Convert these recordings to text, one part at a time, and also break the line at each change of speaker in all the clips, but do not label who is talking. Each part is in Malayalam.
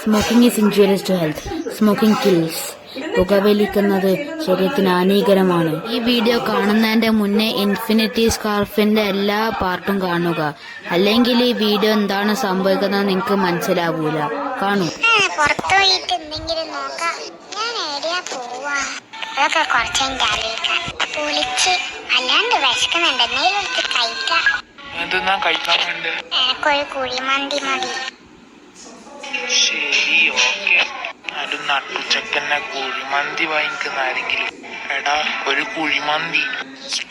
Smoking is injurious to health. Smoking kills. പുകവലിക്കുന്നത് ശരീരത്തിന് ഹാനികരമാണ്. ഈ വീഡിയോ കാണുന്നതിന്റെ മുന്നേ ഇൻഫിനിറ്റി സ്കാർഫിന്റെ എല്ലാ പാർട്ടും കാണുക, അല്ലെങ്കിൽ ഈ വീഡിയോ എന്താണ് സംഭവിക്കുന്നത് നിങ്ങൾക്ക് മനസ്സിലാവൂല. കാണൂ.
പുറത്തുപോയിട്ട് എന്തെങ്കിലും നോക്കാം. ഞാൻ എവിടെയാ പോവാ? അതൊക്കെ കുറച്ചെങ്കിൽ അറിയിക്കാം. പൊളിച്ച് അല്ലാണ്ട് വിശക്കുന്നുണ്ട്. എന്തെങ്കിലും എടുത്ത് കഴിക്കാം. എനക്കൊരു കുഴിമന്തി മതി.
ശരി, ഓക്കെ. അത് നട്ടുച്ചക്കന്നെ കുഴിമന്തി വാങ്ങിക്കുന്ന ആരെങ്കിലും. എടാ, ഒരു കുഴിമന്തി.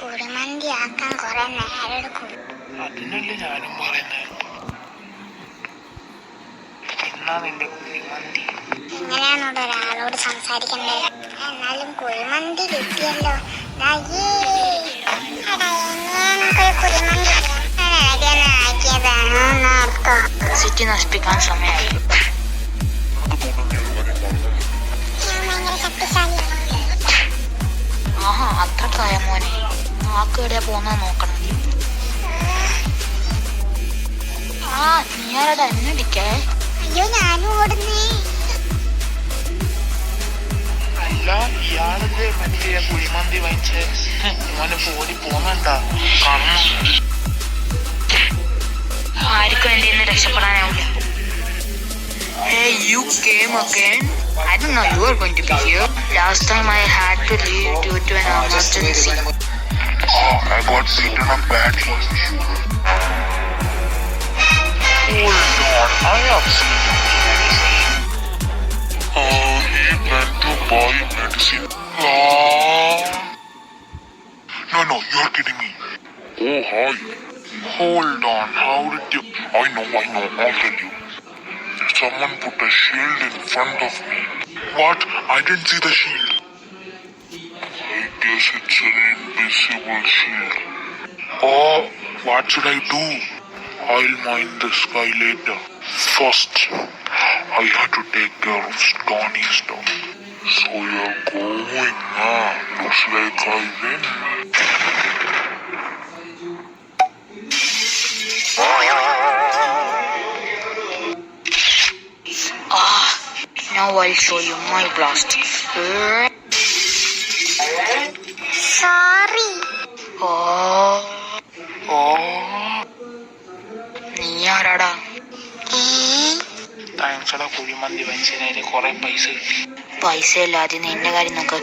കുഴിമന്തി ആക്കാൻ കുറെ നേരം എടുക്കും.
അതിനല്ലേ ഞാനും പറയുന്നത്. എന്നാ നിന്റെ കുഴിമന്തി.
ഇങ്ങനെയാണോട് ഒരാളോട് സംസാരിക്കണ്ടേ? എന്നാലും കുഴിമന്തി കിട്ടിയല്ലോ.
സിറ്റി നശിപ്പിക്കാൻ സമയമായി. ആഹാ, അത്രക്കായ മോനെ. ആക്ക് എവിടെയാ പോന്ന നോക്കണം. ആ, നീ ആരടാ എന്നടിക്കേ?
അയ്യോ, ഞാനും ഓടുന്നേ.
അല്ല, ഇയാളല്ലേ മറ്റേ കുഴിമന്തി വാങ്ങിച്ച് ഇവന് പോടി പോന്നണ്ടാ കാണണം.
ആർക്കും എന്റെ നിന്ന് രക്ഷപ്പെടാനാവില്ല. Hey, you came again? I didn't know you were going to be here. Last time I had to leave due to an emergency.
I got beaten up badly. Hold on, I have seen him. He went to buy medicine. No, you're kidding me. Oh, hi. Hold on, how did you... I know, I'll tell you. Someone put a shield in front of me. What? I didn't see the shield. I guess it's an invisible shield. Oh, what should I do? I'll mind this guy later. First, I had to take care of Tony's dog. So you're going, huh? Looks like I win.
Now I'll show you my blast.
Sorry.
നീ ആരാടാ?
താങ്ക്സ് എടാ, കുഴിമന്തി വാങ്ങിച്ചതിന് കുറെ പൈസ കിട്ടി.
പൈസ ഇല്ലാതെ നിന്റെ കാര്യം നോക്ക്.